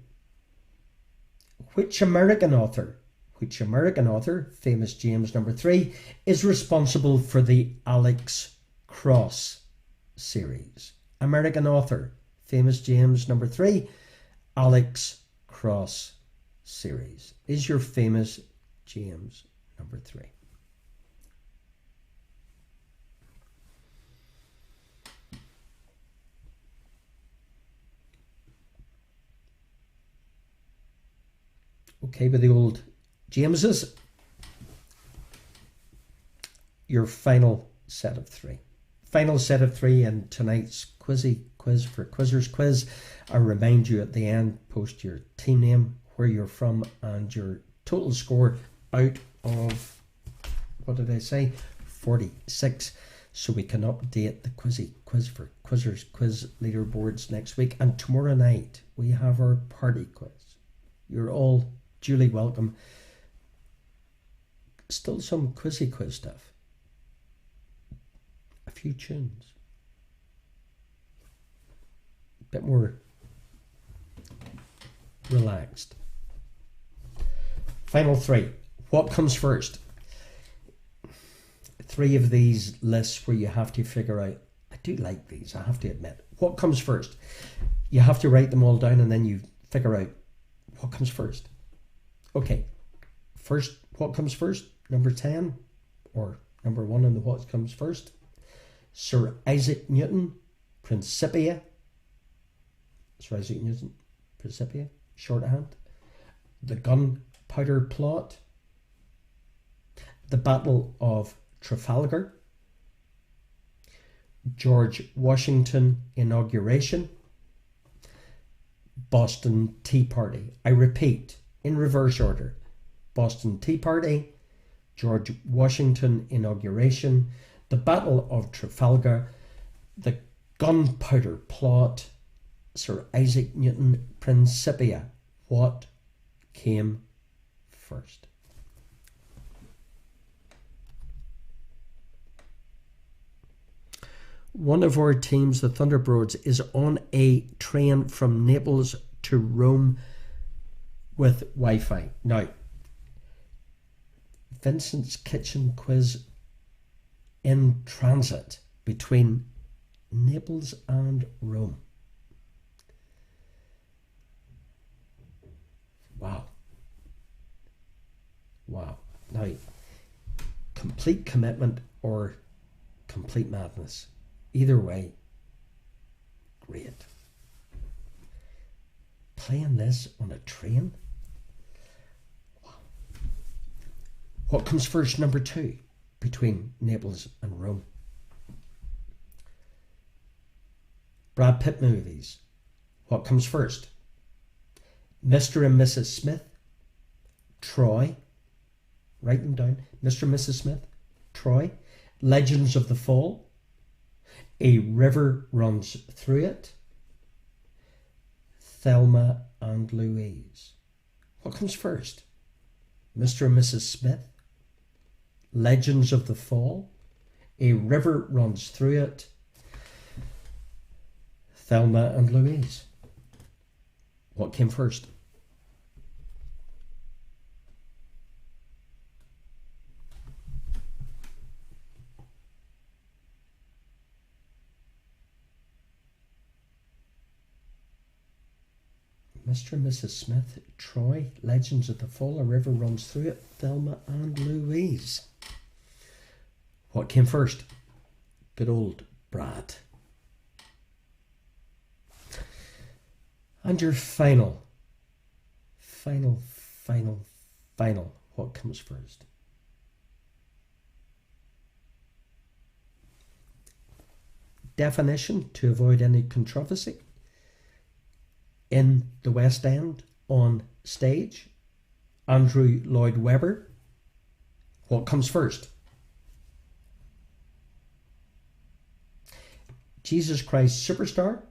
Which American author, famous James number 3, is responsible for the Alex Cross series? American author, famous James number 3, Alex Cross series. Is your famous James number 3? Okay, with the old Jameses, your final set of 3. Final set of 3 in tonight's quiz for Quizzers Quiz. I remind you at the end, post your team name, where you're from, and your total score out of, what did I say, 46, so we can update the quiz for Quizzers Quiz leaderboards next week. And tomorrow night we have our party quiz. You're all duly welcome. Still some quiz stuff. A few tunes. A bit more relaxed. Final 3. What comes first? 3 of these lists where you have to figure out. I do like these, I have to admit. What comes first? You have to write them all down and then you figure out what comes first. Okay, first, what comes first? Number 10 or number 1 on the what comes first? Sir Isaac Newton, Principia. Sir Isaac Newton, Principia, shorthand. The Gunpowder Plot. The Battle of Trafalgar. George Washington inauguration. Boston Tea Party. I repeat, in reverse order. Boston Tea Party, George Washington inauguration, the Battle of Trafalgar, the Gunpowder Plot, Sir Isaac Newton Principia. What came first? One of our teams, the Thunderbirds, is on a train from Naples to Rome with Wi-Fi. Now, Vincent's kitchen quiz in transit between Naples and Rome. Wow. Wow. Now, complete commitment or complete madness. Either way, great. Playing this on a train? Wow. What comes first, number 2, between Naples and Rome? Brad Pitt movies. What comes first? Mr. and Mrs. Smith, Troy. Write them down. Mr. and Mrs. Smith, Troy. Legends of the Fall. A River Runs Through It. Thelma and Louise. What comes first? Mr. and Mrs. Smith, Legends of the Fall, A River Runs Through It, Thelma and Louise. What came first? Mr. and Mrs. Smith, Troy, Legends of the Fall, A River Runs Through It, Thelma and Louise. What came first? Good old Brad. And your final. What comes first? Definition, to avoid any controversy. In the West End, on stage, Andrew Lloyd Webber. What comes first? Jesus Christ Superstar,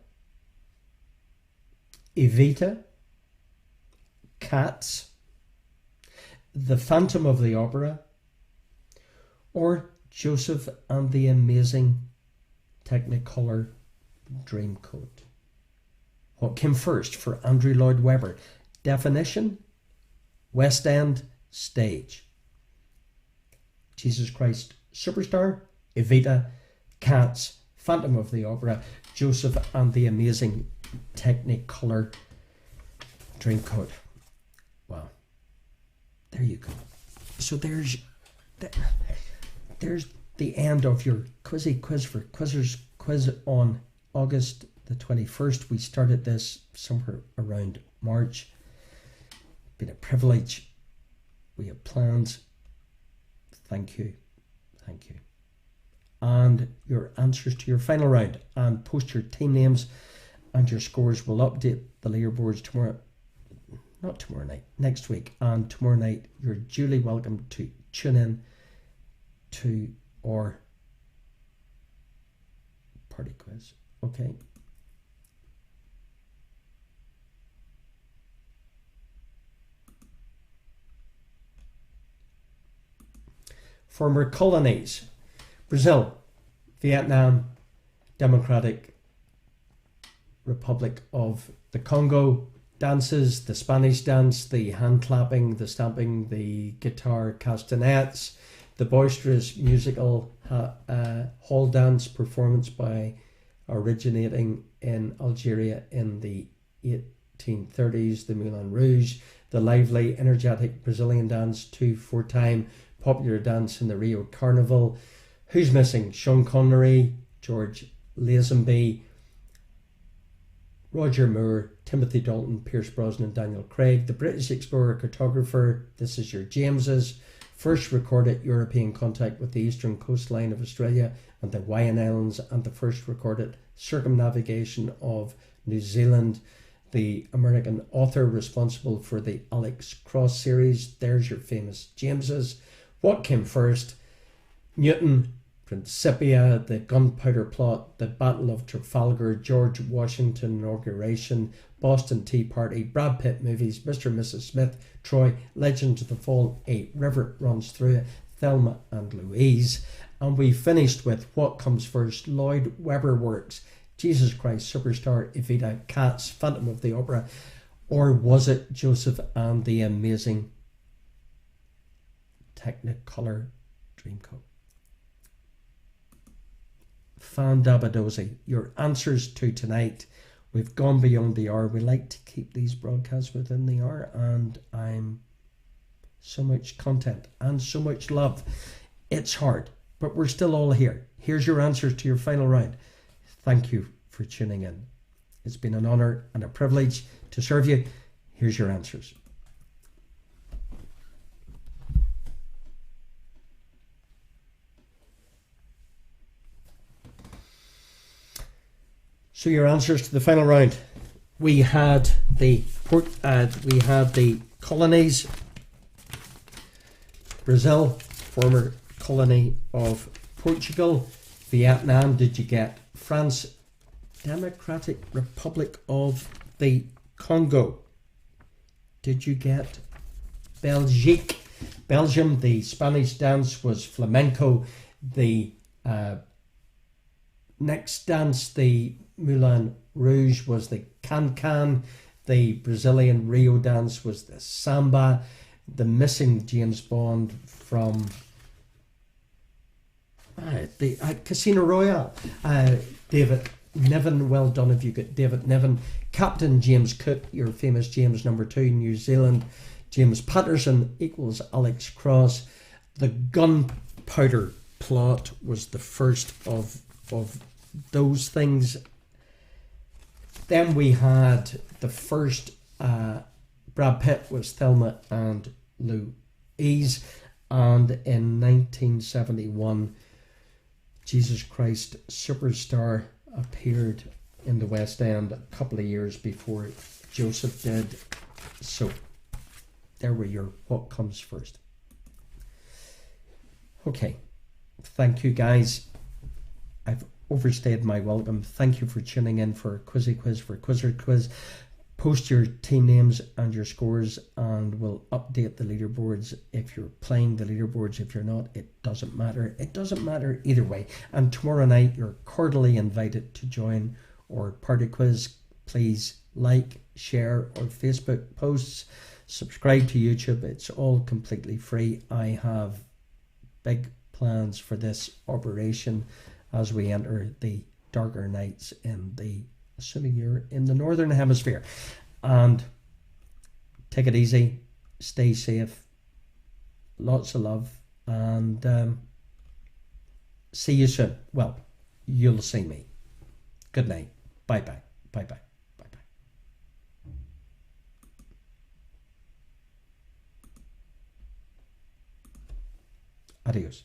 Evita, Cats, The Phantom of the Opera, or Joseph and the Amazing Technicolor Dreamcoat. What came first for Andrew Lloyd Webber? Definition, West End, stage. Jesus Christ Superstar, Evita, Cats, Phantom of the Opera, Joseph and the Amazing Technicolor Dreamcoat. Wow. There you go. So there's the end of your Quizzy Quiz for Quizzers quiz on August the 21st. We started this somewhere around March. Been a privilege. We have plans. Thank you. And your answers to your final round, and post your team names and your scores. Will update the leaderboards next week. And tomorrow night you're duly welcome to tune in to our party quiz. Okay. Former colonies: Brazil, Vietnam, Democratic Republic of the Congo. Dances: the Spanish dance, the hand clapping, the stamping, the guitar castanets, the boisterous musical hall dance performance by originating in Algeria in the 1830s, the Moulin Rouge, the lively, energetic Brazilian dance, 2-4-time popular dance in the Rio Carnival. Who's missing? Sean Connery, George Lazenby, Roger Moore, Timothy Dalton, Pierce Brosnan, Daniel Craig. The British explorer cartographer, this is your Jameses, first recorded European contact with the eastern coastline of Australia and the Hawaiian Islands, and the first recorded circumnavigation of New Zealand. The American author responsible for the Alex Cross series. There's your famous Jameses. What came first? Newton Principia, the Gunpowder Plot, the Battle of Trafalgar, George Washington inauguration, Boston Tea Party, Brad Pitt movies, Mr. and Mrs. Smith, Troy, Legend of the Fall, A River Runs Through It, Thelma and Louise. And we finished with What Comes First, Lloyd Webber Works, Jesus Christ Superstar, Evita, Cats, Phantom of the Opera, or was it Joseph and the Amazing Technicolor Dreamcoat? Fandabadozi, your answers to tonight. We've gone beyond the hour. We like to keep these broadcasts within the hour, and I'm so much content and so much love. It's hard, but we're still all here. Here's your answers to your final round. Thank you for tuning in. It's been an honor and a privilege to serve you. Here's your answers. So your answers to the final round. We had the colonies. Brazil, former colony of Portugal. Vietnam, did you get? France, Democratic Republic of the Congo. Did you get? Belgique. Belgium, the Spanish dance was flamenco. The next dance, the Moulin Rouge, was the can-can. The Brazilian Rio dance was the samba. The missing James Bond from the Casino Royale. David Niven, well done if you get David Niven. Captain James Cook, your famous James number 2, New Zealand. James Patterson equals Alex Cross. The Gunpowder Plot was the first of those things. Then we had the first, Brad Pitt was Thelma and Louise, and in 1971 Jesus Christ Superstar appeared in the West End a couple of years before Joseph did. So there were your What Comes First. Okay, thank you guys. I've overstayed my welcome. Thank you for tuning in for Quizzy Quiz, for Quizzer Quiz. Post your team names and your scores, and we'll update the leaderboards if you're playing the leaderboards. If you're not, it doesn't matter. It doesn't matter either way. And tomorrow night, you're cordially invited to join our party quiz. Please like, share our Facebook posts, subscribe to YouTube. It's all completely free. I have big plans for this operation as we enter the darker nights in the, assuming you're in the northern hemisphere. And take it easy, stay safe, lots of love, and see you soon. Well, you'll see me. Good night. Bye bye. Bye bye. Bye bye. Adios.